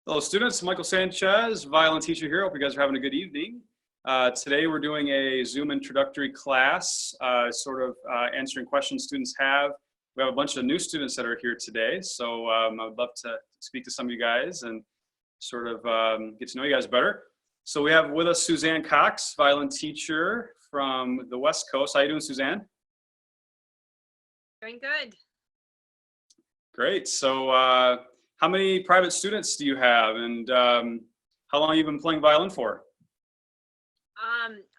Hello students, Michael Sanchez, violin teacher here. Hope you guys are having a good evening. Today we're doing a Zoom introductory class, answering questions students have. We have a bunch of new students that are here today, so I would love to speak to some of you guys and get to know you guys better. So we have with us Suzanne Cox, violin teacher from the West Coast. How you doing, Suzanne? Doing good. Great. So how many private students do you have, and how long have you been playing violin for?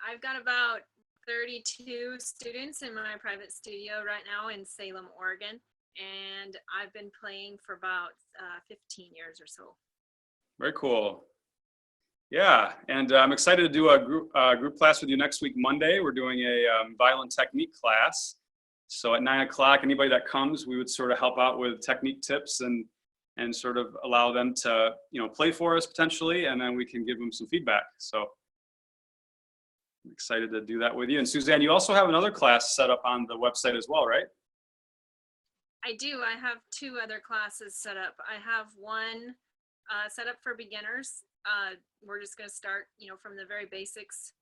I've got about 32 students in my private studio right now in Salem, Oregon, and I've been playing for about 15 years or so. Very cool. Yeah, and I'm excited to do a group class with you next week, Monday. We're doing a violin technique class. So at 9 o'clock, anybody that comes, we would sort of help out with technique tips and sort of allow them to, play for us potentially, and then we can give them some feedback. So I'm excited to do that with you. And Suzanne, you also have another class set up on the website as well, right? I do. I have two other classes set up. I have one set up for beginners. We're just going to start, from the very basics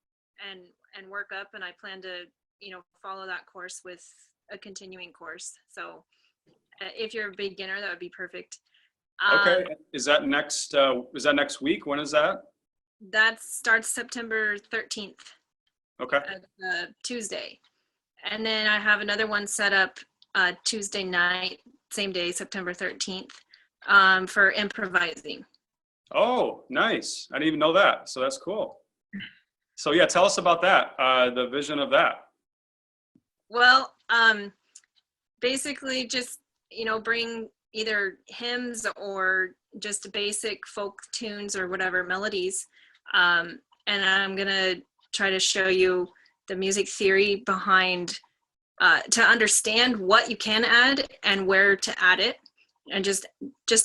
and work up, and I plan to, follow that course with a continuing course. So if you're a beginner, that would be perfect. Okay. Is that next week? When is that? That starts September 13th. Okay. Tuesday. And then I have another one set up Tuesday night, same day, September 13th, for improvising. Oh, nice. I didn't even know that. So that's cool. So yeah, tell us about that, the vision of that. Well, basically just, bring either hymns or just basic folk tunes or whatever melodies. And I'm going to try to show you the music theory behind, to understand what you can add and where to add it. And just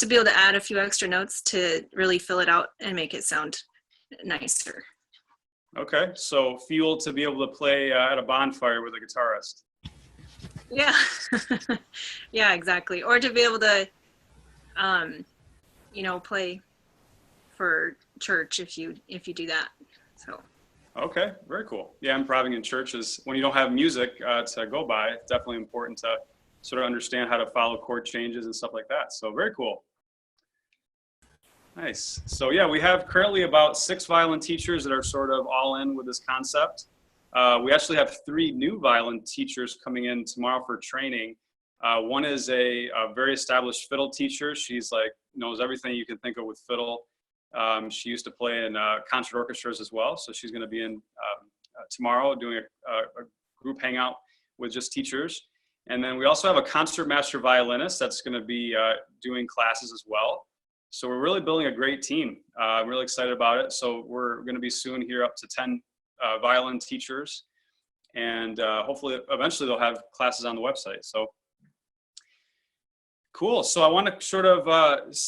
to be able to add a few extra notes to really fill it out and make it sound nicer. Okay, so fuel to be able to play at a bonfire with a guitarist. Yeah, yeah, exactly. Or to be able to, play for church if you do that. So. Okay, very cool. Yeah, improvising in church is, when you don't have music to go by, it's definitely important to sort of understand how to follow chord changes and stuff like that. So very cool. Nice. So yeah, we have currently about 6 violin teachers that are sort of all in with this concept. We actually have 3 new violin teachers coming in tomorrow for training. One is a very established fiddle teacher. She's knows everything you can think of with fiddle. She used to play in concert orchestras as well. So she's going to be in tomorrow doing a group hangout with just teachers. And then we also have a concert master violinist that's going to be doing classes as well. So we're really building a great team. I'm really excited about it. So we're going to be soon here up to 10 violin teachers, and hopefully eventually they'll have classes on the website. So cool. So I want to sort of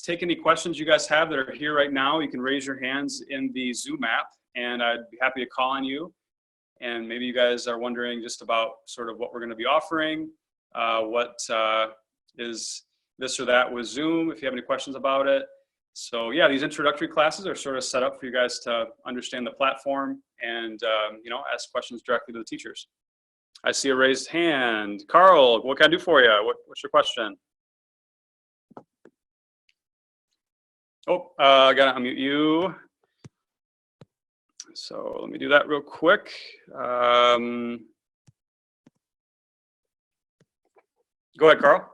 take any questions you guys have that are here right now. You can raise your hands in the Zoom app, and I'd be happy to call on you. And maybe you guys are wondering just about sort of what we're going to be offering, what is this or that with Zoom, if you have any questions about it. So yeah, these introductory classes are sort of set up for you guys to understand the platform and ask questions directly to the teachers. I see a raised hand. Carl, what can I do for you? What's your question? Oh, I gotta unmute you. So let me do that real quick. Go ahead, Carl.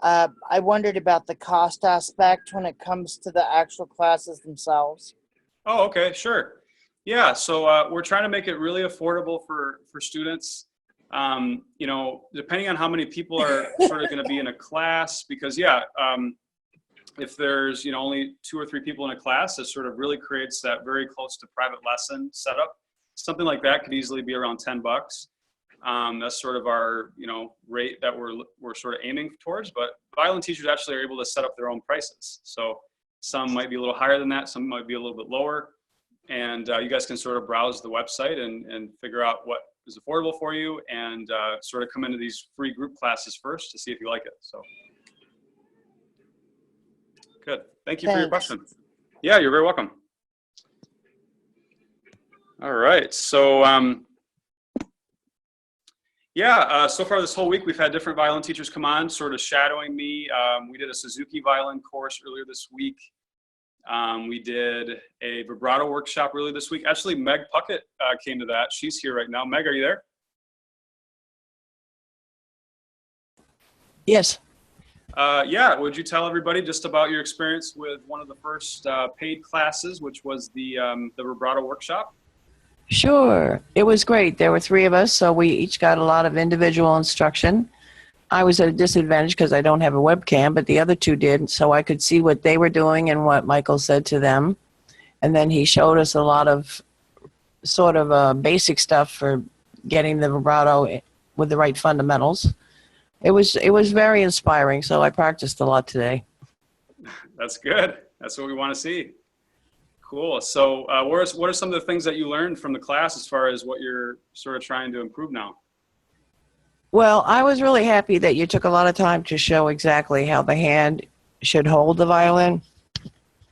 I wondered about the cost aspect when it comes to the actual classes themselves. Oh, okay, sure. Yeah, so we're trying to make it really affordable for students. Depending on how many people are sort of going to be in a class, because if there's only 2 or 3 people in a class, it sort of really creates that very close to private lesson setup. Something like that could easily be around $10. That's sort of our rate that we're sort of aiming towards, but violin teachers actually are able to set up their own prices. So some might be a little higher than that, some might be a little bit lower, and you guys can sort of browse the website and figure out what is affordable for you, and sort of come into these free group classes first to see if you like it. So Good. Thank you for your Thanks. question. Yeah, you're very welcome. All right. So, so far this whole week, we've had different violin teachers come on, sort of shadowing me. We did a Suzuki violin course earlier this week. We did a vibrato workshop earlier this week. Actually, Meg Puckett came to that. She's here right now. Meg, are you there? Yes. Would you tell everybody just about your experience with one of the first paid classes, which was the vibrato workshop? Sure. It was great. There were 3 of us, so we each got a lot of individual instruction. I was at a disadvantage because I don't have a webcam, but the other 2 did, so I could see what they were doing and what Michael said to them. And then he showed us a lot of sort of basic stuff for getting the vibrato with the right fundamentals. It was very inspiring, so I practiced a lot today. That's good. That's what we want to see. Cool. So what are some of the things that you learned from the class as far as what you're sort of trying to improve now? Well, I was really happy that you took a lot of time to show exactly how the hand should hold the violin,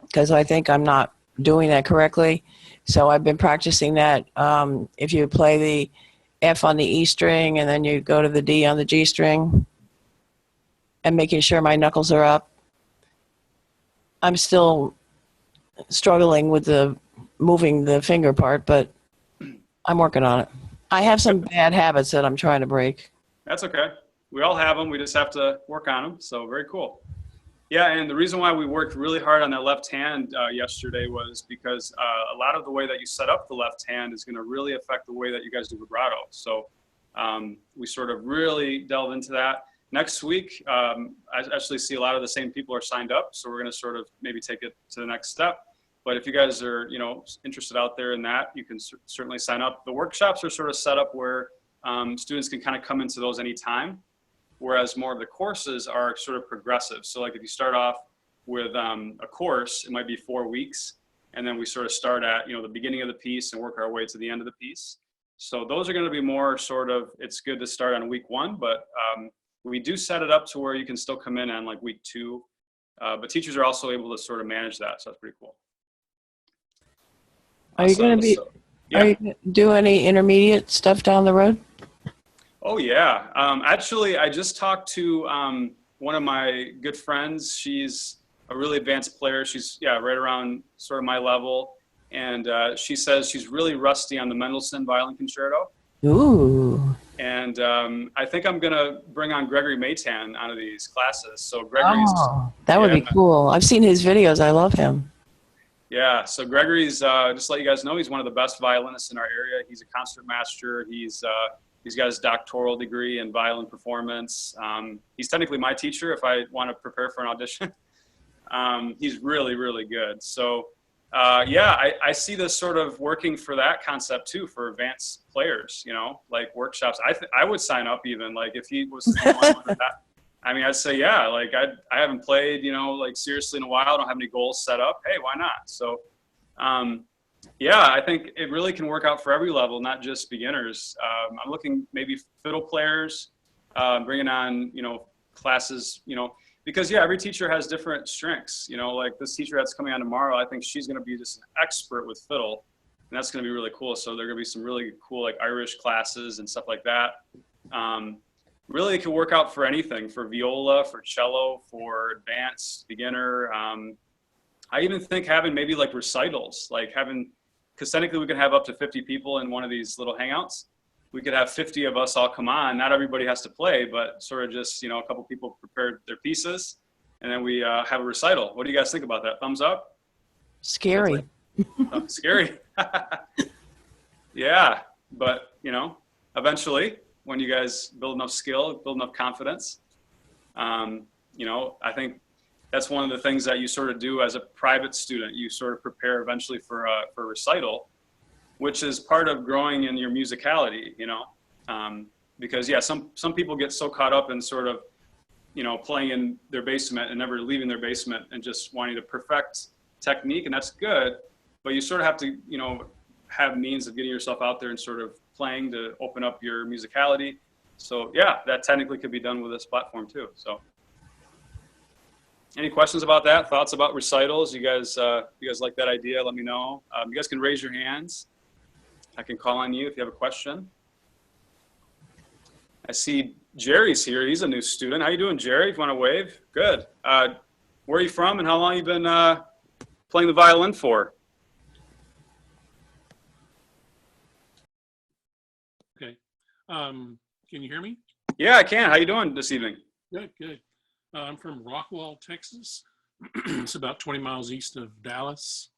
because I think I'm not doing that correctly. So I've been practicing that. If you play the F on the E string and then you go to the D on the G string, and making sure my knuckles are up. I'm still struggling with the moving the finger part, but I'm working on it. I have some bad habits that I'm trying to break. That's okay. We all have them. We just have to work on them. So very cool. Yeah, and the reason why we worked really hard on that left hand yesterday was because a lot of the way that you set up the left hand is going to really affect the way that you guys do vibrato. So we sort of really delve into that. Next week, I actually see a lot of the same people are signed up, so we're going to sort of maybe take it to the next step. But if you guys are, interested out there in that, you can certainly sign up. The workshops are sort of set up where students can kind of come into those anytime, whereas more of the courses are sort of progressive. So like if you start off with a course, it might be 4 weeks, and then we sort of start at, the beginning of the piece and work our way to the end of the piece. So those are going to be more sort of, it's good to start on week 1, but we do set it up to where you can still come in on like week 2, but teachers are also able to sort of manage that. So that's pretty cool. Are you going to be, Are you going to do any intermediate stuff down the road? Oh yeah. Actually, I just talked to one of my good friends. She's a really advanced player. She's right around sort of my level. And she says she's really rusty on the Mendelssohn Violin Concerto. Ooh. And I think I'm going to bring on Gregory Maytan out of these classes. So Gregory's... Oh, that would be cool. I've seen his videos. I love him. Yeah, so Gregory's, just to let you guys know, he's one of the best violinists in our area. He's a concert master. He's got his doctoral degree in violin performance. He's technically my teacher if I want to prepare for an audition. He's really, really good. So I see this sort of working for that concept too, for advanced players, like workshops. I would sign up even, like if he was for that. I mean, I'd say, like I haven't played, like seriously in a while. I don't have any goals set up. Hey, why not? So, I think it really can work out for every level, not just beginners. I'm looking maybe fiddle players, bringing on, classes, because every teacher has different strengths, like this teacher that's coming on tomorrow, I think she's going to be just an expert with fiddle, and that's going to be really cool. So there are going to be some really cool, like Irish classes and stuff like that. Really, it can work out for anything, for viola, for cello, for advanced, beginner. I even think having maybe like recitals, because technically we could have up to 50 people in one of these little hangouts. We could have 50 of us all come on. Not everybody has to play, but sort of just, a couple people prepared their pieces, and then we have a recital. What do you guys think about that? Thumbs up? Scary. Scary. Yeah, but, eventually, when you guys build enough skill, build enough confidence, I think that's one of the things that you sort of do as a private student. You sort of prepare eventually for a recital, which is part of growing in your musicality, because some people get so caught up in sort of, playing in their basement and never leaving their basement and just wanting to perfect technique, and that's good, but you sort of have to, have means of getting yourself out there and sort of playing to open up your musicality. So that technically could be done with this platform too. So Any questions about that? Thoughts about recitals? You guys like that idea? Let me know. You guys can raise your hands. I can call on you if you have a question. I see Jerry's here. He's a new student. How you doing, Jerry? If you want to wave, good. Where are you from, and how long you been playing the violin for? Okay. Can you hear me? Yeah, I can. How you doing this evening? Good, good. I'm from Rockwall, Texas. It's about 20 miles east of Dallas.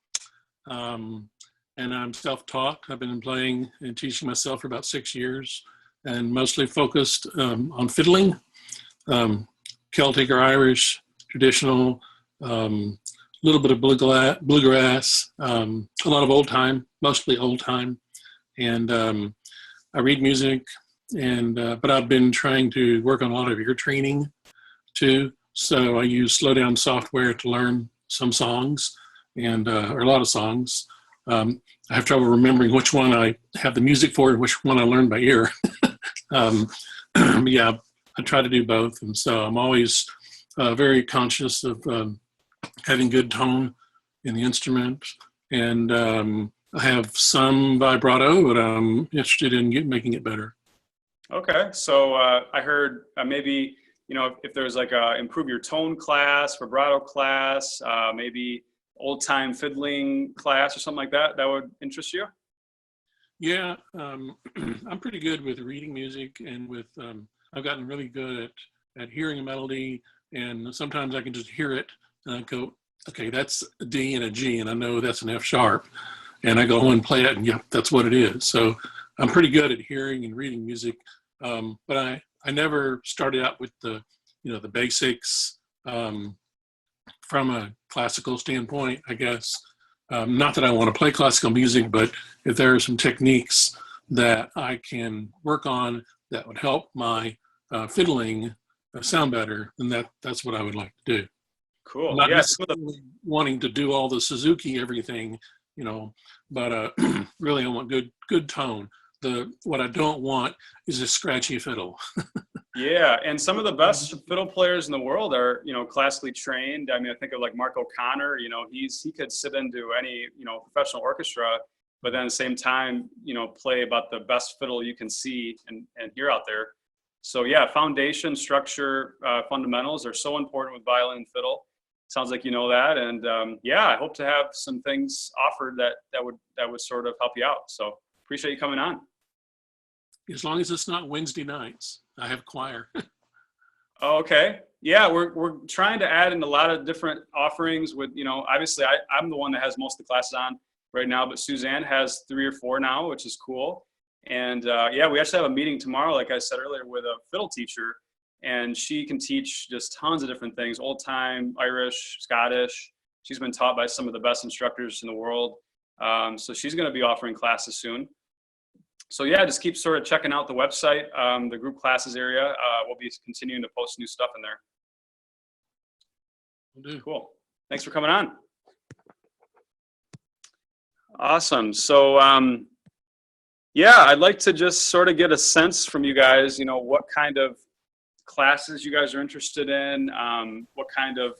And I'm self-taught. I've been playing and teaching myself for about 6 years, and mostly focused on fiddling, Celtic or Irish, traditional, little bit of bluegrass, a lot of old time, mostly old time. And I read music, and but I've been trying to work on a lot of ear training too. So I use slow down software to learn some songs, and or a lot of songs. I have trouble remembering which one I have the music for and which one I learned by ear. Yeah, I try to do both, and so I'm always very conscious of having good tone in the instrument, and I have some vibrato, but I'm interested in making it better. Okay, so I heard maybe, if there's like a improve your tone class, vibrato class, maybe old time fiddling class or something like that, that would interest you? Yeah, I'm pretty good with reading music, and with I've gotten really good at hearing a melody, and sometimes I can just hear it and I go, okay, that's a D and a G, and I know that's an F sharp, and I go home and play it, and yeah, that's what it is. So I'm pretty good at hearing and reading music, but I never started out with the basics from a classical standpoint, I guess. Not that I want to play classical music, but if there are some techniques that I can work on that would help my fiddling sound better, then that's what I would like to do. Cool. Not Yes. necessarily wanting to do all the Suzuki everything, but really I want good tone. What I don't want is a scratchy fiddle. Yeah, and some of the best fiddle players in the world are, classically trained. I mean, I think of like Mark O'Connor. He could sit into any, professional orchestra, but then at the same time, play about the best fiddle you can see and hear out there. So yeah, foundation, structure, fundamentals are so important with violin and fiddle. Sounds like you know that, and yeah, I hope to have some things offered that would sort of help you out. So appreciate you coming on. As long as it's not Wednesday nights. I have choir. Oh, okay. Yeah, we're trying to add in a lot of different offerings with, obviously I'm the one that has most of the classes on right now, but Suzanne has 3 or 4 now, which is cool. And yeah, we actually have a meeting tomorrow, like I said earlier, with a fiddle teacher, and she can teach just tons of different things, old time, Irish, Scottish. She's been taught by some of the best instructors in the world. So she's going to be offering classes soon. So yeah, just keep sort of checking out the website, the group classes area. We'll be continuing to post new stuff in there. Will do. Cool. Thanks for coming on. Awesome. So yeah, I'd like to just sort of get a sense from you guys, what kind of classes you guys are interested in, what kind of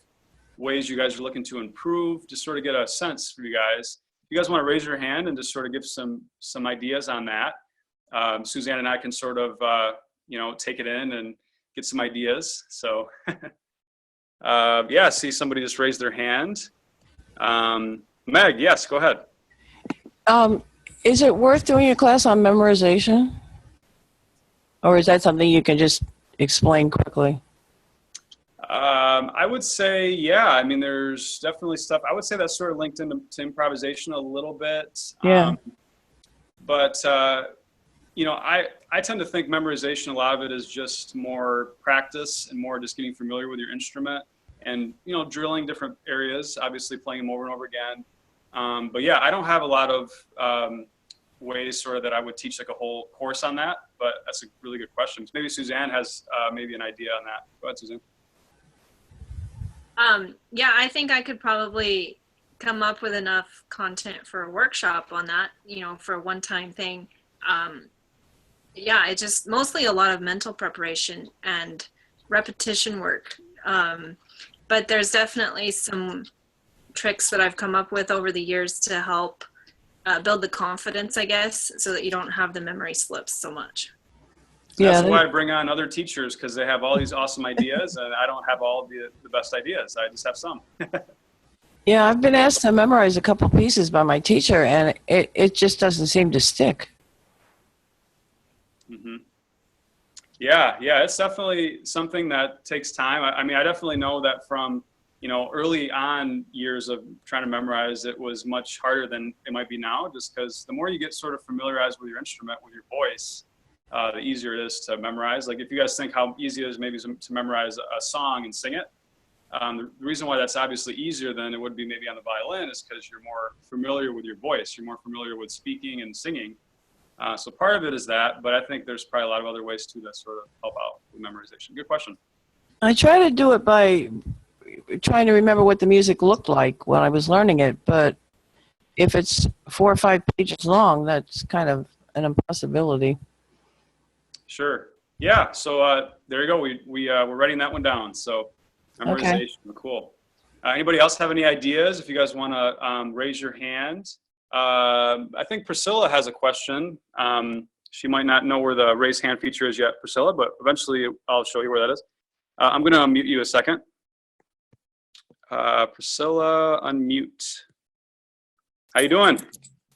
ways you guys are looking to improve, just sort of get a sense for you guys. You guys want to raise your hand and just sort of give some ideas on that. Suzanne and I can sort of, take it in and get some ideas. So yeah, see somebody just raised their hand. Meg, yes, go ahead. Is it worth doing a class on memorization? Or is that something you can just explain quickly? I would say, yeah. I mean, there's definitely stuff. I would say that's sort of linked into improvisation a little bit. Yeah. But I tend to think memorization, a lot of it is just more practice and more just getting familiar with your instrument and, drilling different areas, obviously playing them over and over again. But yeah, I don't have a lot of ways sort of that I would teach like a whole course on that, but that's a really good question. Maybe Suzanne has maybe an idea on that. Go ahead, Suzanne. Yeah, I think I could probably come up with enough content for a workshop on that, for a one-time thing. Yeah, it's just mostly a lot of mental preparation and repetition work. but there's definitely some tricks that I've come up with over the years to help build the confidence, I guess, so that you don't have the memory slips so much. That's Yeah, why I bring on other teachers, because they have all these awesome ideas, and I don't have all the best ideas. I just have some. yeah, I've been asked to memorize a couple pieces by my teacher, and it just doesn't seem to stick. Mm-hmm. Yeah, it's definitely something that takes time. I mean, I definitely know that from, early on years of trying to memorize, it was much harder than it might be now, just because the more you get sort of familiarized with your instrument, with your voice, the easier it is to memorize. Like if you guys think how easy it is maybe to memorize a song and sing it, the reason why that's obviously easier than it would be maybe on the violin is because you're more familiar with your voice. You're more familiar with speaking and singing. So part of it is that, but I think there's probably a lot of other ways too that sort of help out with memorization. Good question. I try to do it by trying to remember what the music looked like when I was learning it, but if it's 4 or 5 pages long, that's kind of an impossibility. Sure. Yeah. So there you go. We're writing that one down. So memorization. Okay. Cool. Anybody else have any ideas? If you guys want to raise your hand. I think Priscilla has a question. She might not know where the raise hand feature is yet, Priscilla, but eventually I'll show you where that is. I'm going to unmute you a second. Priscilla, unmute. How you doing?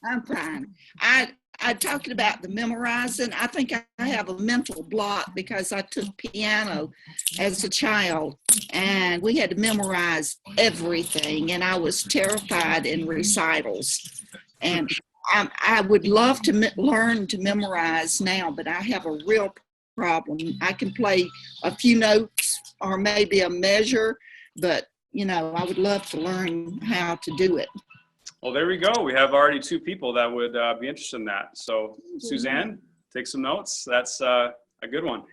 I'm fine. I talking about the memorizing. I think I have a mental block because I took piano as a child and we had to memorize everything, and I was terrified in recitals. And I would love to learn to memorize now, but I have a real problem. I can play a few notes or maybe a measure, but I would love to learn how to do it. Well, there we go. We have already 2 people that would be interested in that. So Suzanne, take some notes. That's a good one.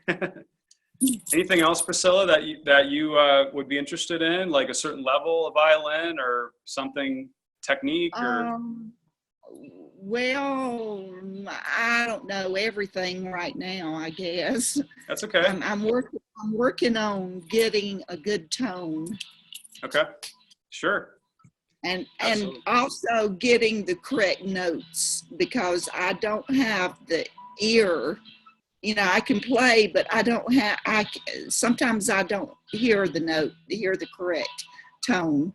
Anything else, Priscilla, that you would be interested in, like a certain level of violin or something, technique or? Well, I don't know everything right now, I guess. That's okay. I'm working on getting a good tone. Okay, sure. And also getting the correct notes, because I don't have the ear. I can play, but I don't have. Sometimes I don't hear the note, hear the correct tone.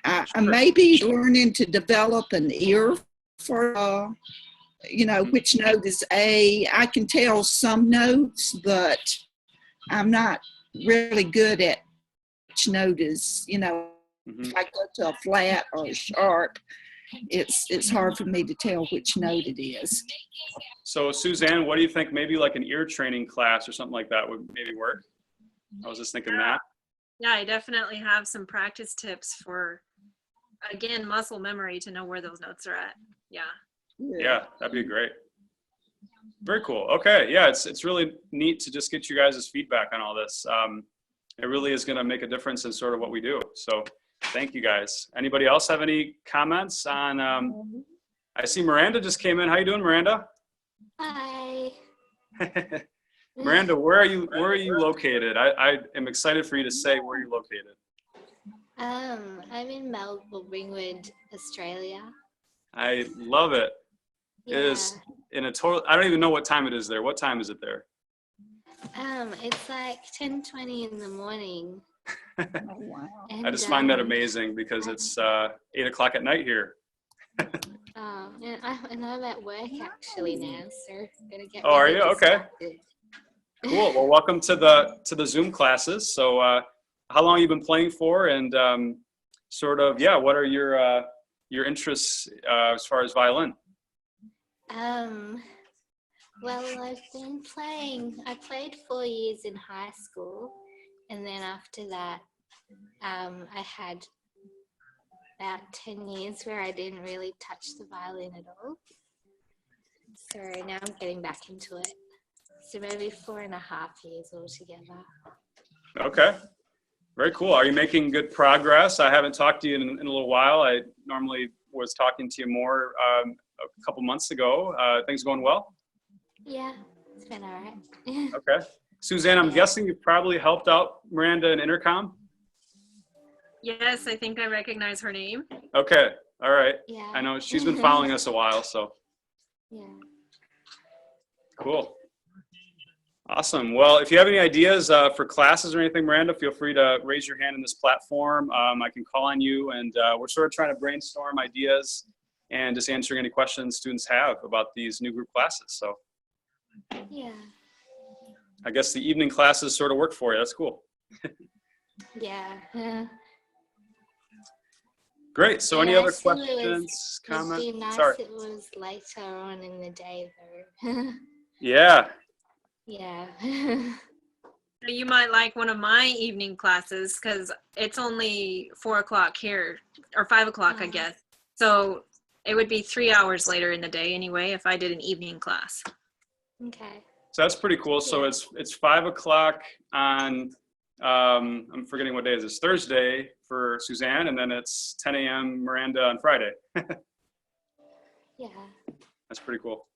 I may be learning to develop an ear for, which note is A. I can tell some notes, but I'm not really good at which note is, If I go to a flat or a sharp, it's hard for me to tell which note it is. So Suzanne, what do you think? Maybe like an ear training class or something like that would maybe work? I was just thinking that. Yeah, I definitely have some practice tips for, again, muscle memory to know where those notes are at. Yeah, that'd be great. Very cool. Okay, yeah, it's really neat to just get you guys' feedback on all this. It really is going to make a difference in sort of what we do. So thank you guys. Anybody else have any comments on, I see Miranda just came in. How you doing, Miranda? Hi. Miranda, where are you located? I am excited for you to say where you're located. I'm in Melbourne, Ringwood, Australia. I love it. Yeah. It is in a total, I don't even know what time it is there. What time is it there? It's like 10:20 in the morning. Oh, wow. And, I just find that amazing because it's 8 o'clock at night here. And I'm at work actually now, so I'm gonna get. Oh, are you? Okay. Distracted. Cool. Well, welcome to the Zoom classes. So, how long have you been playing for, and what are your interests as far as violin? Well, I've been playing. I played 4 years in high school, and then after that, I had about 10 years where I didn't really touch the violin at all. So now I'm getting back into it. So maybe 4.5 years altogether. Okay. Very cool. Are you making good progress? I haven't talked to you in a little while. I normally was talking to you more a couple months ago. Things going well? Yeah, it's been all right. Okay. Suzanne, I'm guessing you probably helped out Miranda in intercom? Yes, I think I recognize her name. Okay, all right. Yeah. I know she's been following us a while, so Yeah. cool. Awesome. Well, if you have any ideas for classes or anything, Miranda, feel free to raise your hand in this platform. I can call on you, and we're sort of trying to brainstorm ideas and just answering any questions students have about these new group classes. So Yeah. I guess the evening classes sort of work for you. That's cool. Yeah. Great. So any Yeah, other I feel questions, It'd comments? be nice Sorry. if it was later on in the day though. Yeah. Yeah. You might like one of my evening classes because it's only 4 o'clock here, or 5 o'clock, I guess. So it would be 3 hours later in the day anyway if I did an evening class. Okay. So that's pretty cool. So Yeah. it's 5 o'clock on, I'm forgetting what day it is. It's Thursday for Suzanne, and then it's 10 a.m. Miranda on Friday. Yeah. That's pretty cool.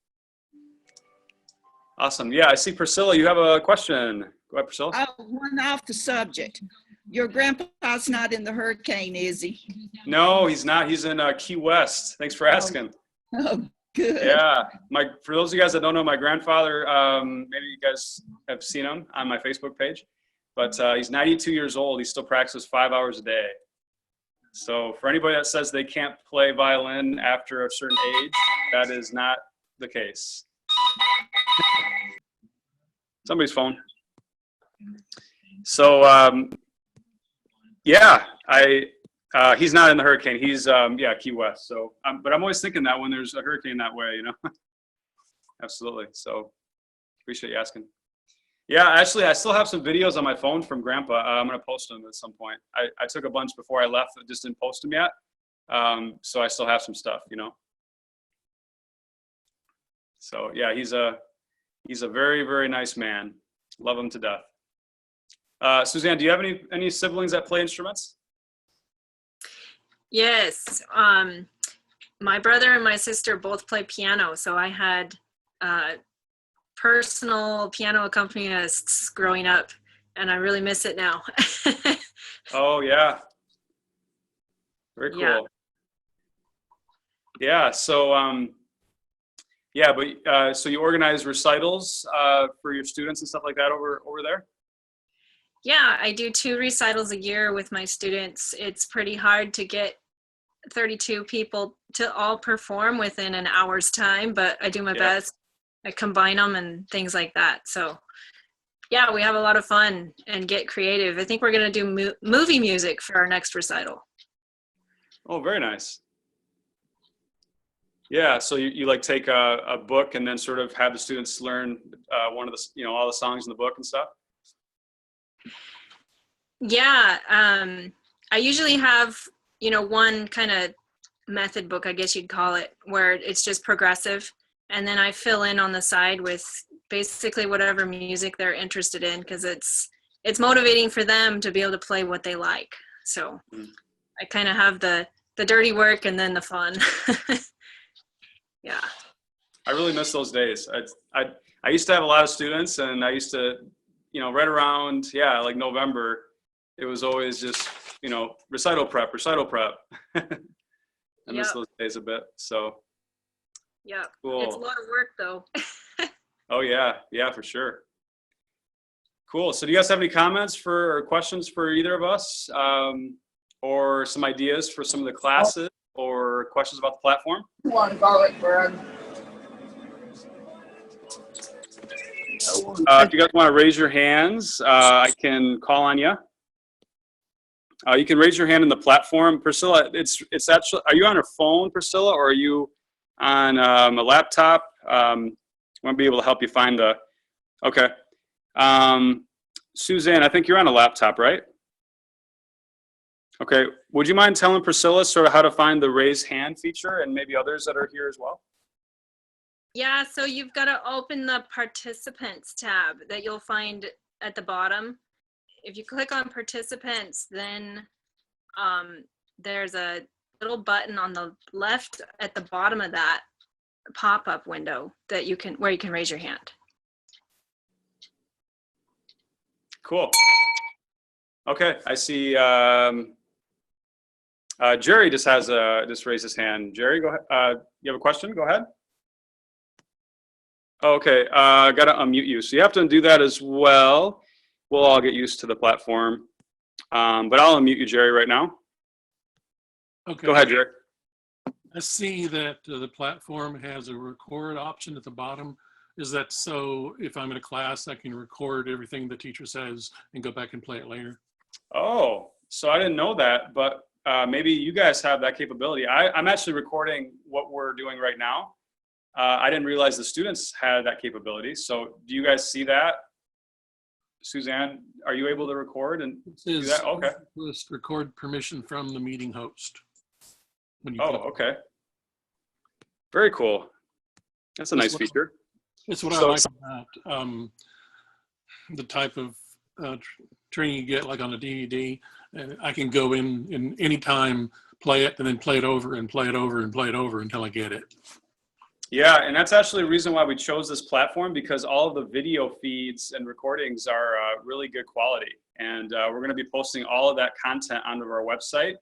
Awesome. Yeah, I see Priscilla, you have a question. Go ahead, Priscilla. Oh, one off the subject. Your grandpa's not in the hurricane, is he? No, he's not. He's in Key West. Thanks for asking. Oh, good. Yeah, for those of you guys that don't know, my grandfather, maybe you guys have seen him on my Facebook page, but he's 92 years old. He still practices 5 hours a day. So for anybody that says they can't play violin after a certain age, that is not the case. Somebody's phone. So yeah, he's not in the hurricane. He's yeah, Key West. So but I'm always thinking that when there's a hurricane that way, you know. Absolutely. So appreciate you asking. Yeah, actually, I still have some videos on my phone from Grandpa. I'm gonna post them at some point. I took a bunch before I left, I just didn't post them yet. So I still have some stuff, you know. So yeah, he's a very, very nice man. Love him to death. Suzanne, do you have any siblings that play instruments? Yes. My brother and my sister both play piano, so I had personal piano accompanists growing up, and I really miss it now. Oh yeah, very cool. Yeah. So yeah, but so you organize recitals for your students and stuff like that over there? Yeah, I do 2 recitals a year with my students. It's pretty hard to get 32 people to all perform within an hour's time, but I do my best. I combine them and things like that. So yeah, we have a lot of fun and get creative. I think we're going to do movie music for our next recital. Oh, very nice. Yeah, so you like take a book and then sort of have the students learn one of the, you know, all the songs in the book and stuff? Yeah, I usually have, you know, one kind of method book, I guess you'd call it, where it's just progressive. And then I fill in on the side with basically whatever music they're interested in, because it's motivating for them to be able to play what they like. So I kind of have the dirty work and then the fun. Yeah. I really miss those days. I used to have a lot of students, and I used to, you know, right around, yeah, like November, it was always just, you know, recital prep. I miss those days a bit, so. Yeah, cool. It's a lot of work though. Oh yeah, for sure. Cool, so do you guys have any comments or questions for either of us? Or some ideas for some of the classes or questions about the platform? One garlic bread. If you guys want to raise your hands, I can call on you. You can raise your hand in the platform. Priscilla, it's actually, are you on a phone, Priscilla, or are you on a laptop? I want to be able to help you find okay. Suzanne, I think you're on a laptop, right? Okay, would you mind telling Priscilla sort of how to find the raise hand feature and maybe others that are here as well? Yeah, so you've got to open the participants tab that you'll find at the bottom. If you click on participants, then there's a little button on the left at the bottom of that pop-up window that where you can raise your hand. Cool. Okay, I see Jerry just raised his hand. Jerry, go ahead. You have a question? Go ahead. Okay, got to unmute you. So you have to do that as well. We'll all get used to the platform. But I'll unmute you, Jerry, right now. Okay. Go ahead, Jerry. I see that the platform has a record option at the bottom. Is that so if I'm in a class, I can record everything the teacher says and go back and play it later? Oh, so I didn't know that, but maybe you guys have that capability. I'm actually recording what we're doing right now. I didn't realize the students had that capability. So do you guys see that? Suzanne, are you able to record and do that? Okay. List record permission from the meeting host. When you okay. Very cool. That's a nice feature. It's what I like about the type of training you get, like on a DVD. And I can go in any time, play it, and then play it over and play it over and play it over until I get it. Yeah, and that's actually the reason why we chose this platform, because all of the video feeds and recordings are really good quality. And we're going to be posting all of that content onto our website.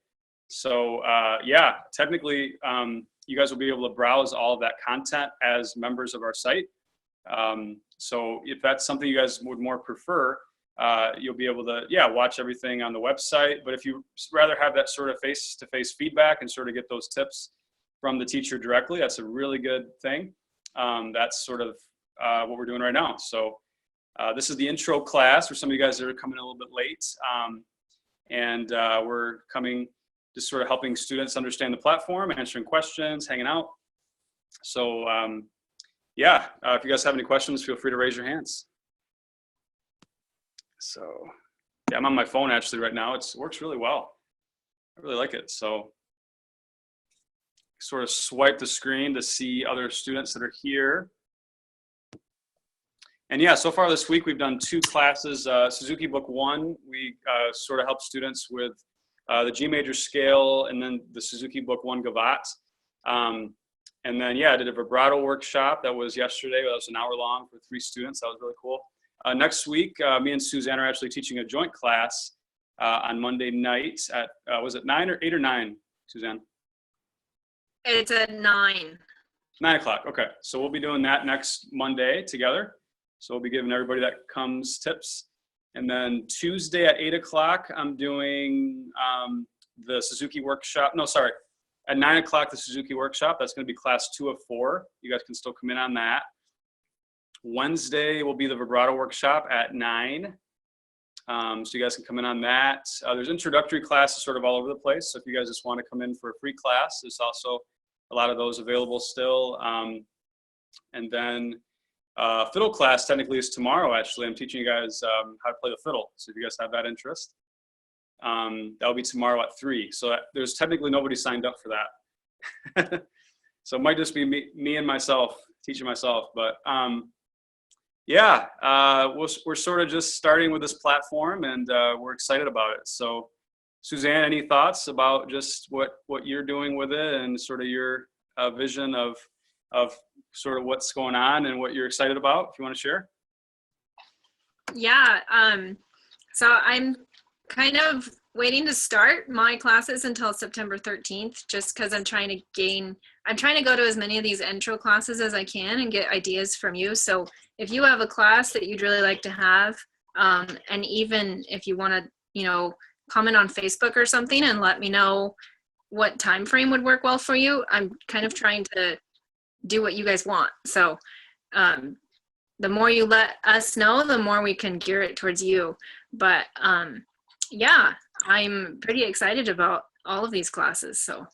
So yeah, technically, you guys will be able to browse all of that content as members of our site. So if that's something you guys would more prefer, you'll be able to, yeah, watch everything on the website. But if you rather have that sort of face-to-face feedback and sort of get those tips from the teacher directly, that's a really good thing. That's sort of what we're doing right now. So this is the intro class for some of you guys that are coming a little bit late. And we're coming, just sort of helping students understand the platform, answering questions, hanging out. So yeah, if you guys have any questions, feel free to raise your hands. So yeah, I'm on my phone actually right now. It works really well. I really like it. So sort of swipe the screen to see other students that are here. And yeah, so far this week we've done 2 classes. Suzuki Book 1, we sort of help students with the G major scale, and then the Suzuki Book 1 Gavotte. And then yeah, I did a vibrato workshop that was yesterday. That was an hour long for 3 students. That was really cool. Next week, me and Suzanne are actually teaching a joint class on Monday night at, was it 9 or 8 or 9, Suzanne? It's at 9. 9 o'clock, okay. So we'll be doing that next Monday together. So we'll be giving everybody that comes tips. And then Tuesday at 8 o'clock, I'm doing the Suzuki workshop. No, sorry. At 9 o'clock, the Suzuki workshop. That's going to be class 2 of 4. You guys can still come in on that. Wednesday will be the vibrato workshop at 9. So you guys can come in on that. There's introductory classes sort of all over the place. So if you guys just want to come in for a free class, there's also a lot of those available still. And then fiddle class technically is tomorrow, actually. I'm teaching you guys how to play the fiddle. So if you guys have that interest, that'll be tomorrow at 3. So there's technically nobody signed up for that. So it might just be me and myself, teaching myself. But yeah, we're sort of just starting with this platform, and we're excited about it. So Suzanne, any thoughts about just what you're doing with it and sort of your vision of sort of what's going on and what you're excited about, if you want to share? Yeah, so I'm kind of waiting to start my classes until September 13th, just because I'm trying to go to as many of these intro classes as I can and get ideas from you. So if you have a class that you'd really like to have, and even if you want to, comment on Facebook or something and let me know what time frame would work well for you. I'm kind of trying to do what you guys want. So the more you let us know, the more we can gear it towards you. But yeah, I'm pretty excited about all of these classes. So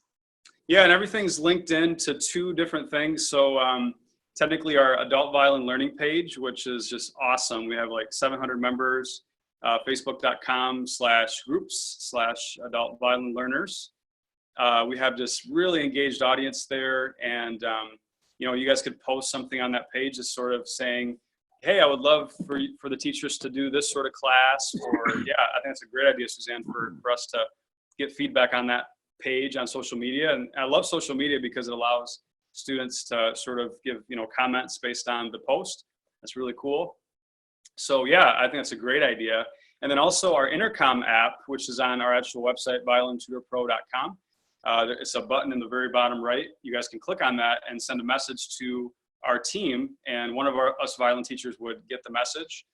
yeah, and everything's linked into 2 different things. So technically our adult violin learning page, which is just awesome. We have like 700 members, facebook.com/groups/adult violin learners. We have just really engaged audience there. And, you guys could post something on that page just sort of saying, hey, I would love for the teachers to do this sort of class. Or yeah, I think that's a great idea, Suzanne, for us to get feedback on that page on social media. And I love social media because it allows students to sort of give, comments based on the post. That's really cool. So yeah, I think that's a great idea. And then also our Intercom app, which is on our actual website, violintutorpro.com. It's a button in the very bottom right. You guys can click on that and send a message to our team, and one of us violin teachers would get the message.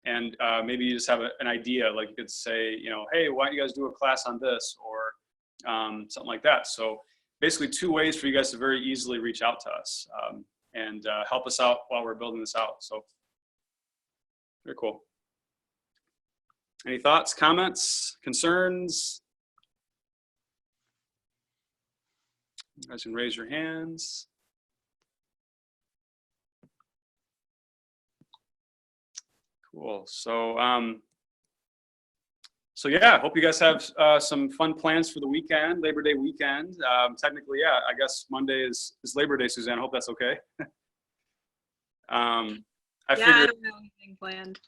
And maybe you just have an idea, like you could say, you know, hey, why don't you guys do a class on this, or something like that. So basically 2 ways for you guys to very easily reach out to us and help us out while we're building this out. So very cool. Any thoughts, comments, concerns? You guys can raise your hands. Cool. So, so yeah, hope you guys have some fun plans for the weekend, Labor Day weekend. Technically, yeah, I guess Monday is Labor Day, Suzanne. I hope that's okay. I Yeah, I don't have anything planned.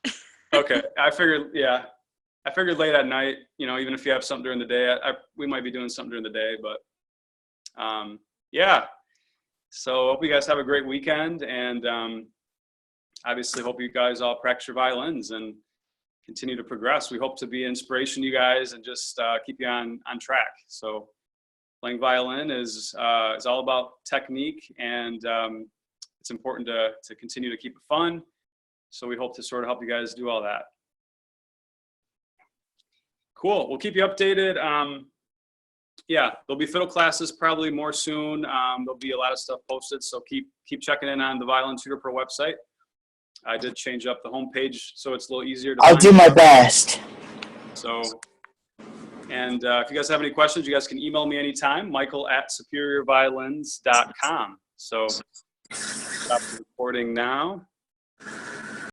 Okay, I figured late at night, you know, even if you have something during the day, we might be doing something during the day, but yeah. So hope you guys have a great weekend, and obviously hope you guys all practice your violins and continue to progress. We hope to be inspiration to you guys and just keep you on track. So playing violin is all about technique, and it's important to continue to keep it fun. So we hope to sort of help you guys do all that. Cool. We'll keep you updated. Yeah, there'll be fiddle classes probably more soon. There'll be a lot of stuff posted, so keep checking in on the Violin Tutor Pro website. I did change up the homepage so it's a little easier to I'll find. do my best. So, and if you guys have any questions, you guys can email me anytime, michael@superiorviolins.com. So, stop the recording now.